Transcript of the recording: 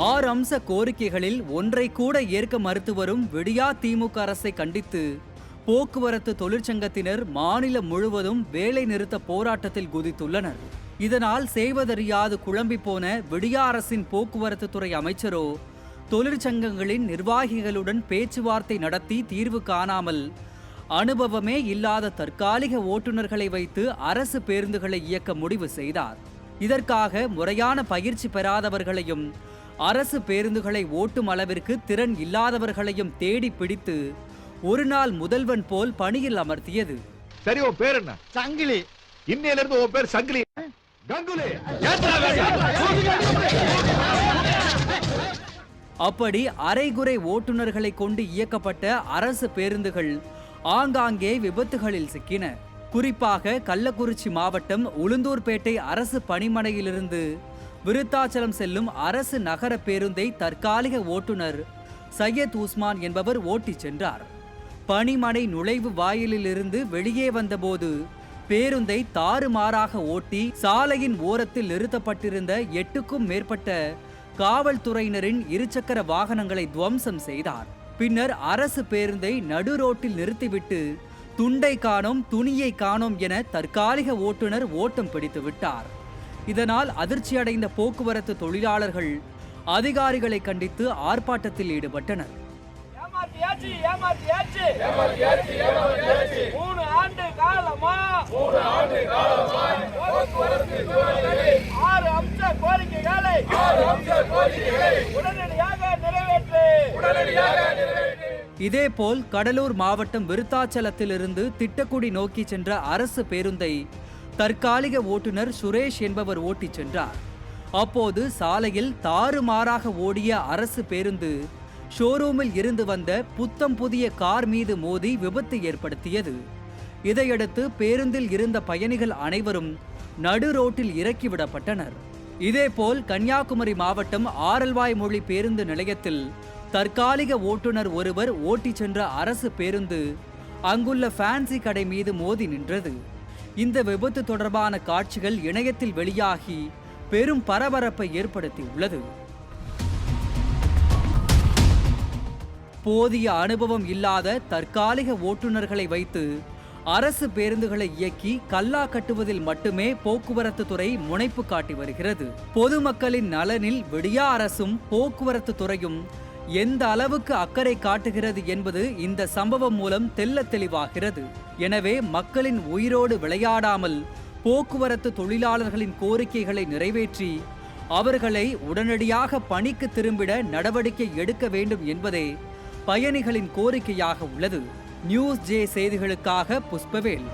6 அம்ச கோரிக்கைகளில் ஒன்றை கூட ஏற்க மறுத்து வரும் விடியா திமுக அரசை கண்டித்து போக்குவரத்து தொழிற்சங்கத்தினர் மாநிலம் முழுவதும் வேலை நிறுத்த போராட்டத்தில் குதித்துள்ளனர். இதனால் செய்வதறியாது குழம்பி போன விடியா அரசின் போக்குவரத்து துறை அமைச்சரோ தொழிற்சங்கங்களின் நிர்வாகிகளுடன் பேச்சுவார்த்தை நடத்தி தீர்வு காணாமல் அனுபவமே இல்லாத தற்காலிக ஓட்டுநர்களை வைத்து அரசு பேருந்துகளை இயக்க முடிவு செய்தார். இதற்காக முறையான பயிற்சி பெறாதவர்களையும் அரசு பேருந்துகளை ஓட்டும் அளவிற்கு திறன் இல்லாதவர்களையும் தேடி பிடித்து ஒரு நாள் முதல்வன் போல் பணியில் அமர்த்தியது. சரி, உன் பேர் என்ன? சங்கிலி. இன்னையில இருந்து உன் பேர் சங்கிலி. கங்குலி. அப்படி அரைகுறை ஓட்டுநர்களை கொண்டு இயக்கப்பட்ட அரசு பேருந்துகள் ஆங்காங்கே விபத்துகளில் சிக்கின. குறிப்பாக கள்ளக்குறிச்சி மாவட்டம் உளுந்தூர்பேட்டை அரசு பணிமனையிலிருந்து விருத்தாச்சலம் செல்லும் அரசு நகர பேருந்தை தற்காலிக ஓட்டுநர் சையத் உஸ்மான் என்பவர் ஓட்டிச் சென்றார். பணிமனை நுழைவு வாயிலிலிருந்து வெளியே வந்தபோது பேருந்தை தாறுமாறாக ஓட்டி சாலையின் ஓரத்தில் நிறுத்தப்பட்டிருந்த 8க்கும் மேற்பட்ட காவல்துறையினரின் இருசக்கர வாகனங்களை துவம்சம் செய்தார். பின்னர் அரசு பேருந்தை நடு ரோட்டில் நிறுத்திவிட்டு துண்டை காணோம் துணியை காணோம் என தற்காலிக ஓட்டுநர் ஓட்டம் பிடித்து விட்டார். இதனால் அதிர்ச்சியடைந்த போக்குவரத்து தொழிலாளர்கள் அதிகாரிகளை கண்டித்து ஆர்ப்பாட்டத்தில் ஈடுபட்டனர். 3 ஆண்டு காலமா 6 அம்ச கோரிக்கைகளை உடனடியாக நிறைவேற்று. இதேபோல் கடலூர் மாவட்டம் விருத்தாச்சலத்திலிருந்து திட்டக்குடி நோக்கி சென்ற அரசு பேருந்தை தற்காலிக ஓட்டுநர் சுரேஷ் என்பவர் ஓட்டிச் சென்றார். அப்போது சாலையில் தாறுமாறாக ஓடிய அரசு பேருந்து ஷோரூமில் இருந்து வந்த புத்தம் புதிய கார் மீது மோதி விபத்து ஏற்படுத்தியது. இதையடுத்து பேருந்தில் இருந்த பயணிகள் அனைவரும் நடு ரோட்டில் இறக்கிவிடப்பட்டனர். இதேபோல் கன்னியாகுமரி மாவட்டம் ஆரல்வாய்மொழி பேருந்து நிலையத்தில் தற்காலிக ஓட்டுநர் ஒருவர் ஓட்டிச் சென்ற அரசு பேருந்து அங்குள்ள ஃபேன்சி கடை மீது மோதி நின்றது. இந்த விபத்து தொடர்பான காட்சிகள் இணையத்தில் வெளியாகி பெரும் பரபரப்பை ஏற்படுத்தியுள்ளது. போதிய அனுபவம் இல்லாத தற்காலிக ஓட்டுநர்களை வைத்து அரசு பேருந்துகளை இயக்கி கல்லா கட்டுவதில் மட்டுமே போக்குவரத்து துறை முனைப்பு காட்டி வருகிறது. பொதுமக்களின் நலனில் விடியா அரசும் போக்குவரத்து துறையும் எந்த அளவுக்கு அக்கறை காட்டுகிறது என்பது இந்த சம்பவம் மூலம் தெள்ளத் தெளிவாகிறது. எனவே மக்களின் உயிரோடு விளையாடாமல் போக்குவரத்து தொழிலாளர்களின் கோரிக்கைகளை நிறைவேற்றி அவர்களை உடனடியாக பணிக்கு திரும்பிட நடவடிக்கை எடுக்க வேண்டும் என்பதே பயணிகளின் கோரிக்கையாக உள்ளது. நியூஸ் ஜே செய்திகளுக்காக புஷ்பவேல்.